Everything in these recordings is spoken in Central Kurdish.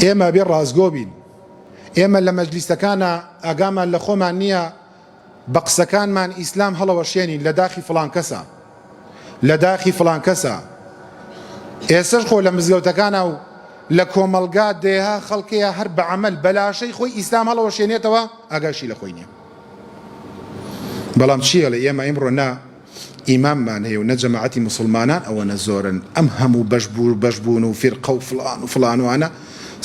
ئێمە بێ ڕازگۆ بین. ئێمە لە مەجلیسەکانە ئاگامان لە خۆمان نییە بە قسەکانمان ئیسلام هەڵەوەشێنین لە داخی فڵان کەسە، لە داخی فڵان کەسە. ئێسش خۆ لە مزگەوتەکانە و لە کۆمەلگا دێها خەڵکەیە هەر بە عەمەل بەلاشەی خۆی ئیسلام هەڵەوەشێنێتەوە ئاگاشی لە خۆی نییە. بەڵام چییە لە ئێمە ئیمڕۆ نا ئیماممان هەیە و نە جەماعەتی موسڵمانان ئەوەنە زۆرن، ئەم هەموو بەشبوون و فیرقە و فڵان و فڵانوانە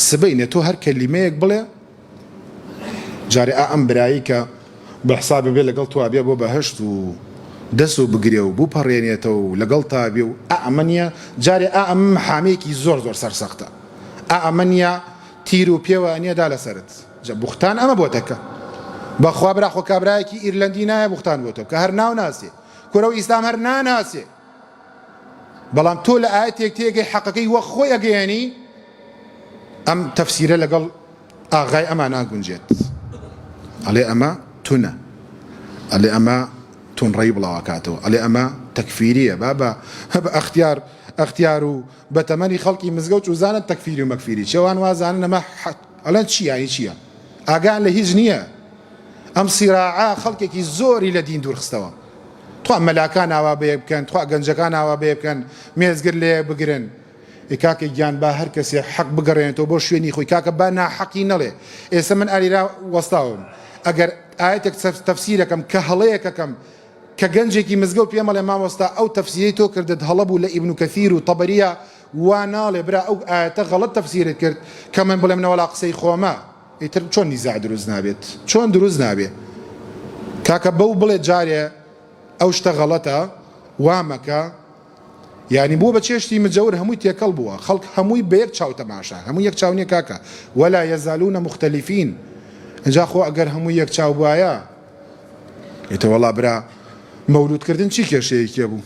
سبەینێ تۆ هەر کەلیمەیەک بڵێ جارێ ئەم برایی کە بە حسابی بێ لەگەڵ توا بێ بۆ بەهەشت و دەست و بگرێ و بوو پەڕێنێتەوە و لەگەڵ تا بێ و ئەمە نییە جارێ ئەم حامەیەکی زۆر سەرسەختە، ئەمە نییە تیر و پێوە نییەدا لەسەرت بوختان ئەمە بۆتەکە بەخوا برا خۆ کابرایەکی ئیرلەندی نایە بوختان بۆتەوە کە هەر ناو ناسێ کورە و ئیسلام هەر ناناسێ، بەڵام تۆ لە ئاەتێک تێگەی حەقەکەی وە خۆی ئەگەیەنی ئەم تەفسیرە لەگەڵ ئاغای ئەمان ناگونجێت. ئەڵێ ئەمە تونە، ئەڵێ ئەمە تونڕەی بڵاوکاتەوە، ئەڵێ ئەمە تەکفیریە بابە ئەختیار و بەتەمەنی خەڵکی مزگەوت و زانن تەکفیری و مەکفیری چێوان وازانن ئەمە ئەڵێن چیانی چییە؟ ئاگان لە هیچ نییە. ئەم سیراعە خەڵکێکی زۆری لە دین دوورخستەوە. توا مەلاکان ئاوا بێ بکەن، توا گەنجەکان ئاوا بێ بکەن، مێزگر لێ بگرن. کاکە گیان با هەر کەسێ حەق بگەڕێنێتەوە بۆ شوێنی خۆی، کاکە با ناحەقی نەڵێ. ئێستا من ئالیرا وەستاوم ئەگەر ئاەتێک تەفسیرەکەم کە هەڵەیەکەکەم کە گەنجێکی مزگەوت پێمەڵێ مامۆستا ئەو تەفسیری تۆ کردت هەڵە بوو لە ئیبن کەثیر و تەبەریە وا ناڵێ برا ئەو ئاەتە غەڵەت تەفسیرت کرد کە من بڵێم نەوەڵا قسەی خۆمە. ئیتر چۆن نیزاع دروست نابێت؟ چۆن دروست نابێ؟ کاکە بەو بڵێت جارێ ئەو شتە غەڵەتە وامەکە، یعنی بۆ بە چێشتی مجەور هەمووی تێکەڵ بووە، خەڵک هەمووی بە یەک چاو تەماشا، هەموو یەک چاو نییە کاکە وەلا یەزالونە مختەلیفین. ئەجا خۆ ئەگەر هەموو یەک چاو بوایە ئێتە وەڵا برا مەولودکردن چی کێشەیەکیە بوو؟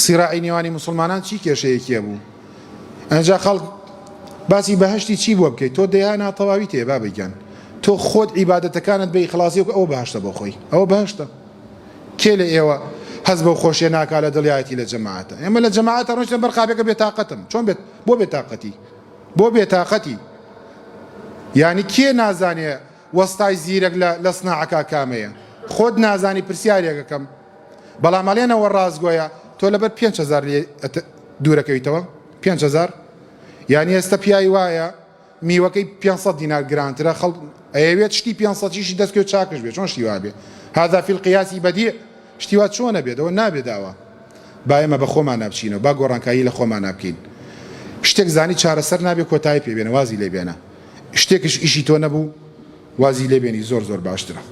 سیراعی نێوانی موسڵمانان چی کێشەیەکیە بوو؟ ئەجا خەڵک باسی بەهەشتی چی بۆ بکەیت؟ تۆ دەیانە تەواوی تێ با بگەن، تۆ خۆت عیبادەتەکانت بە ئیخلاسی و ئەوە بەهەشتە بۆ خۆی، ئەوە بەهەشتە. کێ لە ئێوە هەز بەو خۆشیە ناکا لە دڵیایەتی لە جەماعەتە؟ ئێمە لە جەماعەتە ڕۆژتە بەرقابێکە بێتاقەتم. چۆن بێت؟ بۆ بێتاقەتی؟ بۆ بێتاقەتی؟ یعنی کێ نازانێ وەستای زیرەک لە سناعەکە کامەیە؟ خۆت نازانی پرسیارێکەکەم، بەڵام ئەڵێنەوە ڕازگۆیە تۆ لەبەر 5,000 لێ دوورەکەویتەوە. 5,000 یعنی ئێستا پیاوی وایە میوەکەی 500 دینار گرانترە، خەڵک ئەیەوێت شتی 500 دەستکەوت چاکش بێت. چۆن شتی وا بێ؟ هذا في القياس بديع. شتی وا چۆنە بێت؟ ئەوە نابێت داوە. با ئێمە بە خۆمان نابچینەوە، با گۆڕانکایی لە خۆمان نابکەین. شتێک زانی چارەسەر نابێت کۆتایی پێبێنە، وازی لێبێنە. شتێکش ئیشی تۆ نەبوو وازی لێبێنی زۆر باشترە.